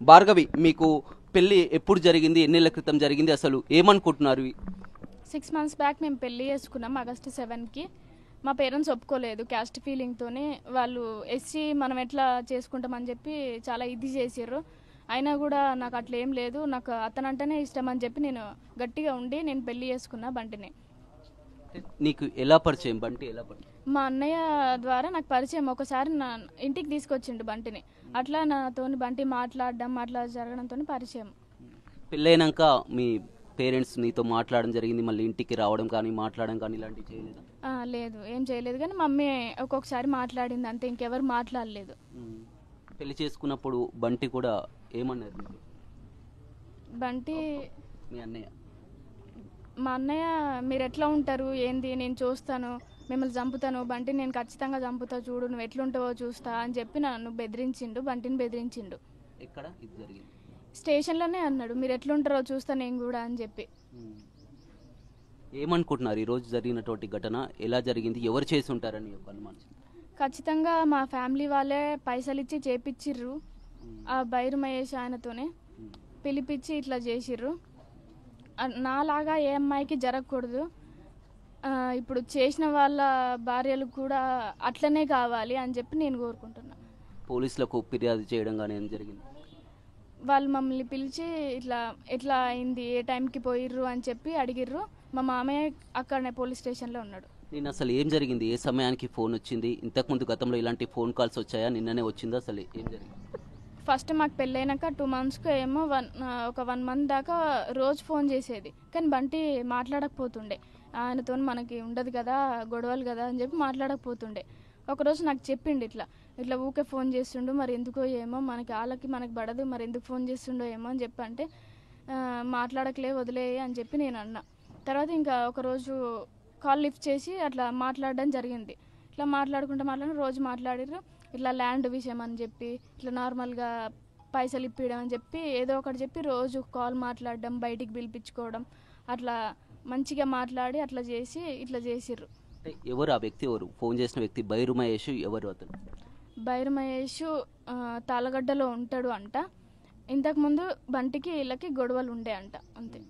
భార్గవి, మీకు పెళ్లి ఎప్పుడు జరిగింది, ఎన్నేళ్ల క్రితం జరిగింది, అసలు ఏమనుకుంటున్నారు? 6 months బ్యాక్ మేము పెళ్లి చేసుకున్నాం August 7కి. మా పేరెంట్స్ ఒప్పుకోలేదు, క్యాస్ట్ ఫీలింగ్తోనే వాళ్ళు ఎస్సీ మనం ఎట్లా చేసుకుంటామని చెప్పి చాలా ఇది చేసారు. అయినా కూడా నాకు అట్లా ఏం లేదు, నాకు అతనంటేనే ఇష్టం అని చెప్పి నేను గట్టిగా ఉండి నేను పెళ్లి చేసుకున్నా బంటిని. నీకు ఎలా పరిచయం బంటి? ఎలా పరిచయం? మా అన్నయ్య ద్వారా నాకు పరిచయం. ఒకసారి నా ఇంటికి తీసుకొచ్చిండు బంటిని, అట్లా నాతో బంటి మాట్లాడడం అట్లా జరగడంతో పరిచయం. పెళ్ళైనాక మీ పేరెంట్స్ నీతో మాట్లాడడం జరిగింది, మళ్ళీ ఇంటికి రావడం కానీ మాట్లాడడం కానీ ఇలాంటివి చేయలేదా? లేదు, ఏం చేయలేదు, కానీ మమ్మీ ఒక్కొక్కసారి మాట్లాడింది అంతే, ఇంకెవరు మాట్లాడలేదు. పెళ్లి చేసుకున్నప్పుడు బంటి కూడా ఏమన్నారు మీకు? బంటి మీ అన్నయ్య మా అన్నయ్య మీరు ఎట్లా ఉంటారు ఏంది, నేను చూస్తాను, మిమ్మల్ని చంపుతాను బంటి, నేను ఖచ్చితంగా చంపుతా, చూడు నువ్వు ఎట్లుంటావో చూస్తా అని చెప్పి నన్ను బెదిరించిండు, బంటిని బెదిరించిండు. ఎక్కడ ఇది జరిగింది? స్టేషన్లోనే అన్నాడు, మీరు ఎట్లుంటారో చూస్తా నేను కూడా అని చెప్పి. ఏమనుకుంటున్నారు ఈరోజు జరిగినటువంటి ఘటన ఎలా జరిగింది, ఎవరు చేసి ఉంటారని ఒక అనుమానం? ఖచ్చితంగా మా ఫ్యామిలీ వాళ్ళే పైసలు ఇచ్చి చేపిచ్చిర్రు, ఆ బైరు మహేష్ ఆయనతోనే పిలిపించి ఇట్లా చేసిర్రు. నాలాగా ఏ అమ్మాయికి జరగకూడదు, ఇప్పుడు చేసిన వాళ్ళ భార్యలు కూడా అట్లనే కావాలి అని చెప్పి నేను కోరుకుంటున్నా. పోలీసులకు ఫిర్యాదు చేయడం కానీ ఏం జరిగింది? వాళ్ళు మమ్మల్ని పిలిచి ఇట్లా ఎట్లా అయింది, ఏ టైంకి పోయిర్రు అని చెప్పి అడిగిర్రు. మా మామయ్య అక్కడనే పోలీస్ స్టేషన్లో ఉన్నాడు. నేను అసలు ఏం జరిగింది, ఏ సమయానికి ఫోన్ వచ్చింది, ఇంతకుముందు గతంలో ఇలాంటి ఫోన్ కాల్స్ వచ్చాయా, నిన్ననే వచ్చిందా, అసలు ఏం జరిగింది? ఫస్ట్ మాకు పెళ్ళైనాక 2 monthsకు ఏమో ఒక 1 month దాకా రోజు ఫోన్ చేసేది, కానీ బంటి మాట్లాడకపోతుండే. ఆయనతో మనకి ఉండదు కదా, గొడవలు కదా అని చెప్పి మాట్లాడకపోతుండే. ఒకరోజు నాకు చెప్పిండు, ఇట్లా ఇట్లా ఊకే ఫోన్ చేస్తుండు, మరి ఎందుకో ఏమో, మనకి వాళ్ళకి మనకి పడదు, మరి ఎందుకు ఫోన్ చేస్తుండో ఏమో అని చెప్పి అంటే మాట్లాడకలే వదిలే అని చెప్పి నేను అన్నా. తర్వాత ఇంకా ఒకరోజు కాల్ లిఫ్ట్ చేసి అట్లా మాట్లాడడం జరిగింది. ఇట్లా మాట్లాడుకుంటూ రోజు మాట్లాడిర్రు, ఇట్లా ల్యాండ్ విషయం అని చెప్పి, ఇట్లా నార్మల్గా పైసలు ఇప్పించడం అని చెప్పి ఏదో ఒకటి చెప్పి రోజు కాల్ మాట్లాడడం, బయటికి పిలిపించుకోవడం, అట్లా మంచిగా మాట్లాడి అట్లా చేసి ఇట్లా చేసిర్రు. ఎవరు ఆ వ్యక్తి, ఎవరు ఫోన్ చేసిన వ్యక్తి? బైరు మహేష్ ఎవరు అతను? బైరు మహేష్ తాళగడ్డలో ఉంటాడు అంట. ఇంతకుముందు బంటికి వీళ్ళకి గొడవలు ఉండే అంట, అంతే.